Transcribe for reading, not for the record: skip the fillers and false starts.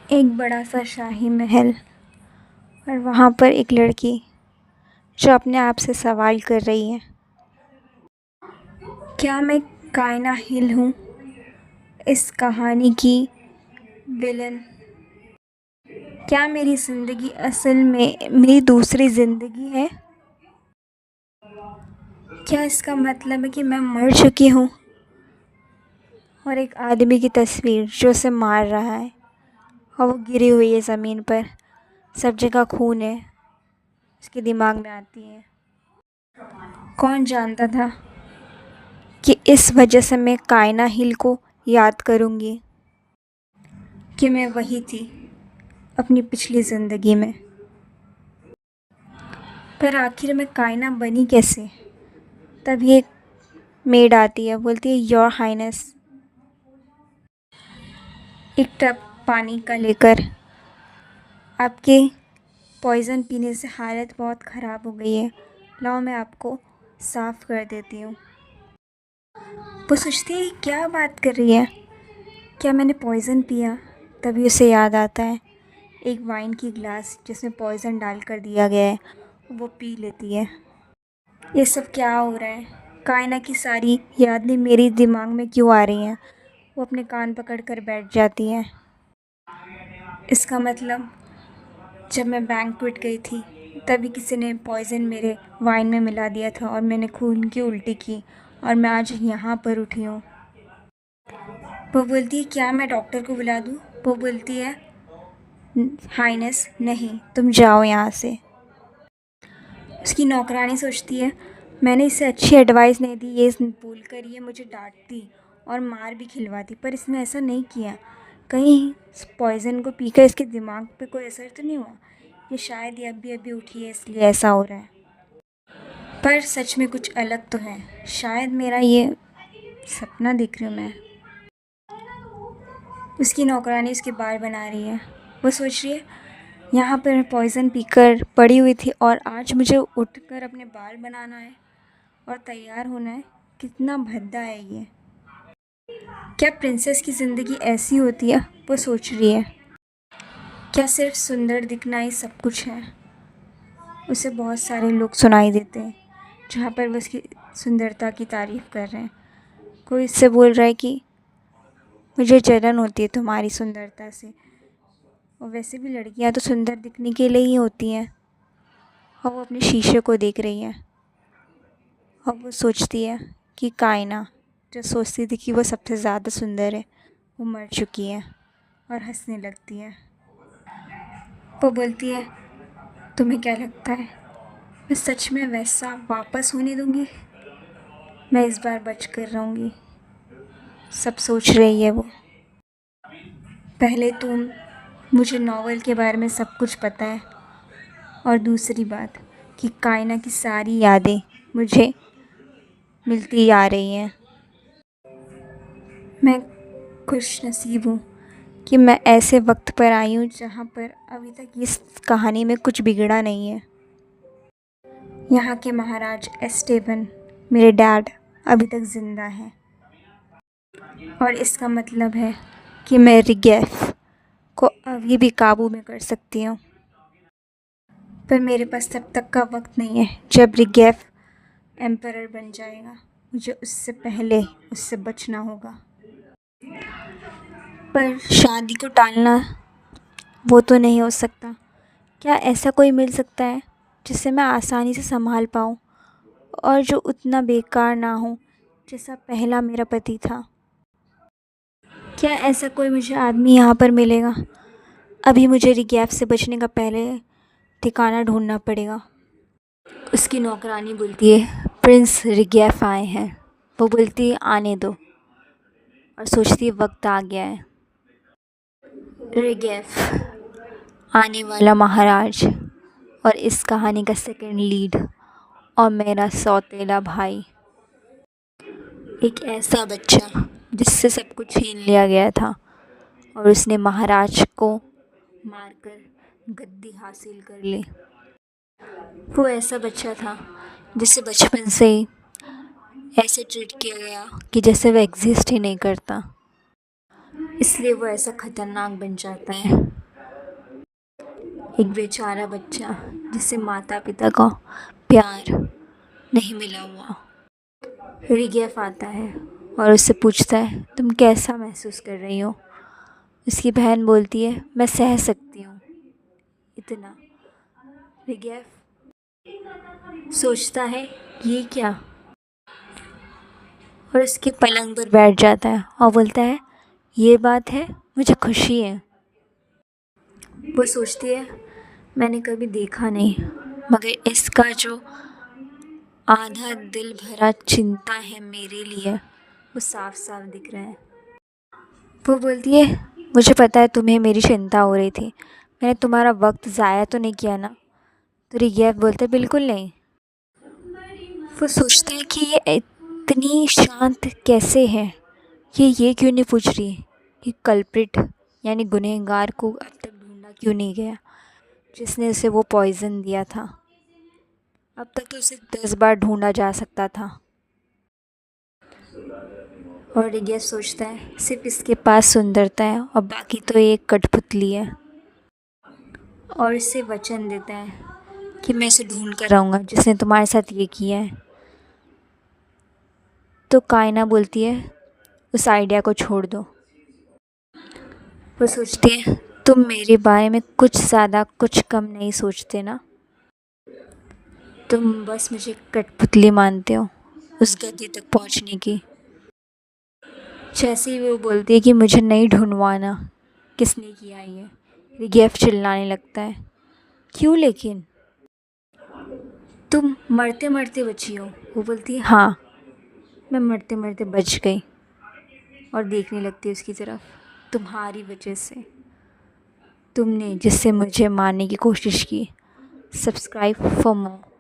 एक बड़ा सा शाही महल और वहाँ पर एक लड़की जो अपने आप से सवाल कर रही है, क्या मैं कायना हिल हूँ, इस कहानी की विलन? क्या मेरी ज़िंदगी असल में मेरी दूसरी ज़िंदगी है? क्या इसका मतलब है कि मैं मर चुकी हूँ और एक आदमी की तस्वीर जो उसे मार रहा है और वो गिरी हुई है ज़मीन पर, सब जगह खून है, उसके दिमाग में आती है। कौन जानता था कि इस वजह से मैं कायना हिल को याद करूँगी, कि मैं वही थी अपनी पिछली ज़िंदगी में। पर आखिर मैं कायना बनी कैसे? तभी एक मेड आती है, बोलती है, योर हाइनेस, एक टब पानी का लेकर, आपके पॉइज़न पीने से हालत बहुत ख़राब हो गई है, लाओ मैं आपको साफ़ कर देती हूँ। वो सोचती है क्या बात कर रही है, क्या मैंने पॉइज़न पिया? तभी उसे याद आता है एक वाइन की गिलास जिसमें पॉइज़न डाल कर दिया गया है, वो पी लेती है। ये सब क्या हो रहा है? कायना की सारी यादें मेरे दिमाग में क्यों आ रही हैं? वो अपने कान पकड़ कर बैठ जाती है। इसका मतलब जब मैं बैंक्वेट गई थी तभी किसी ने पॉइज़न मेरे वाइन में मिला दिया था और मैंने खून की उल्टी की और मैं आज यहाँ पर उठी हूँ। वो बोलती है क्या मैं डॉक्टर को बुला दूँ? वो बोलती है हाइनेस नहीं, तुम जाओ यहाँ से। उसकी नौकरानी सोचती है मैंने इसे अच्छी एडवाइस नहीं दी, ये बोल कर ये मुझे डांटती और मार भी खिलवाती, पर इसने ऐसा नहीं किया। कहीं पॉइज़न को पीकर इसके दिमाग पे कोई असर तो नहीं हुआ? ये शायद ये अभी अभी उठी है इसलिए ऐसा हो रहा है। पर सच में कुछ अलग तो है, शायद मेरा ये सपना देख रही हूँ मैं। उसकी नौकरानी उसके बाल बना रही है। वो सोच रही है यहाँ पर मैं पॉइज़न पीकर पड़ी हुई थी और आज मुझे उठकर अपने बाल बनाना है और तैयार होना है। कितना भद्दा है ये। क्या प्रिंसेस की ज़िंदगी ऐसी होती है? वो सोच रही है। क्या सिर्फ सुंदर दिखना ही सब कुछ है? उसे बहुत सारे लोग सुनाई देते हैं जहाँ पर वो उसकी सुंदरता की तारीफ़ कर रहे हैं। कोई इससे बोल रहा है कि मुझे जलन होती है तुम्हारी सुंदरता से, और वैसे भी लड़कियां तो सुंदर दिखने के लिए ही होती हैं। और वो अपने शीशे को देख रही है और वो सोचती है कि कायना जो सोचती थी कि वो सबसे ज़्यादा सुंदर है, वो मर चुकी है और हंसने लगती है। वो बोलती है तुम्हें क्या लगता है मैं सच में वैसा वापस होने दूँगी? मैं इस बार बच कर रहूँगी, सब सोच रही है वो। पहले तुम मुझे नॉवल के बारे में सब कुछ पता है, और दूसरी बात कि कायना की सारी यादें मुझे मिलती आ रही हैं। मैं खुश नसीब हूँ कि मैं ऐसे वक्त पर आई हूँ जहाँ पर अभी तक इस कहानी में कुछ बिगड़ा नहीं है। यहाँ के महाराज एस्टेबन, मेरे डैड, अभी तक ज़िंदा हैं और इसका मतलब है कि मैं रिगेफ को अभी भी काबू में कर सकती हूँ। पर मेरे पास तब तक का वक्त नहीं है जब रिगेफ एम्परर बन जाएगा। मुझे उससे पहले उससे बचना होगा। पर शादी को टालना वो तो नहीं हो सकता। क्या ऐसा कोई मिल सकता है जिसे मैं आसानी से संभाल पाऊँ और जो उतना बेकार ना हो जैसा पहला मेरा पति था? क्या ऐसा कोई मुझे आदमी यहाँ पर मिलेगा? अभी मुझे रिगैफ से बचने का पहले ठिकाना ढूंढना पड़ेगा। उसकी नौकरानी बोलती है प्रिंस रिगैफ आए हैं। वो बोलती है आने दो, और सोचती है वक्त आ गया है। रिगैफ, आने वाला महाराज और इस कहानी का सेकंड लीड और मेरा सौतेला भाई, एक ऐसा बच्चा जिससे सब कुछ छीन लिया गया था और उसने महाराज को मारकर गद्दी हासिल कर ली। वो ऐसा बच्चा था जिसे बचपन से ही ऐसे ट्रीट किया गया कि जैसे वो एग्जिस्ट ही नहीं करता, इसलिए वो ऐसा ख़तरनाक बन जाता है। एक बेचारा बच्चा जिसे माता पिता का प्यार नहीं मिला हुआ। रिगेफ आता है और उससे पूछता है तुम कैसा महसूस कर रही हो। उसकी बहन बोलती है मैं सह सकती हूँ इतना। रिगेफ सोचता है ये क्या, और उसके पलंग पर बैठ जाता है और बोलता है ये बात है, मुझे खुशी है। वो सोचती है मैंने कभी देखा नहीं, मगर इसका जो आधा दिल भरा चिंता है मेरे लिए वो साफ साफ दिख रहा है। वो बोलती है मुझे पता है तुम्हें मेरी चिंता हो रही थी, मैंने तुम्हारा वक्त ज़ाया तो नहीं किया ना। तो रिगेफ बोलता है बिल्कुल नहीं। वो सोचता है कि ये इतनी शांत कैसे है, ये क्यों नहीं पूछ रही कि कल्प्रिट यानी गुनहगार को अब तक ढूंढा क्यों नहीं गया, जिसने उसे वो पॉइज़न दिया था। अब तक तो उसे 10 बार ढूंढा जा सकता था। और रिगेफ सोचता है सिर्फ इसके पास सुंदरता है और बाकी तो एक कठपुतली है। और इसे वचन देता है कि मैं इसे ढूंढ कर आऊँगा जिसने तुम्हारे साथ ये किया है। तो कायना बोलती है उस आइडिया को छोड़ दो। वो सोचती है तुम मेरे बारे में कुछ ज़्यादा कुछ कम नहीं सोचते ना, तुम बस मुझे कठपुतली मानते हो उस गति तक पहुंचने की। जैसे ही वो बोलती है कि मुझे नहीं ढूंढवाना, किसने किया ये, रिगेफ चिल्लाने लगता है क्यों लेकिन, तुम मरते मरते बची हो। वो बोलती है हाँ मैं मरते मरते बच गई। और देखने लगती है उसकी तरफ, तुम्हारी वजह से, तुमने जिससे मुझे मारने की कोशिश की। Subscribe for more.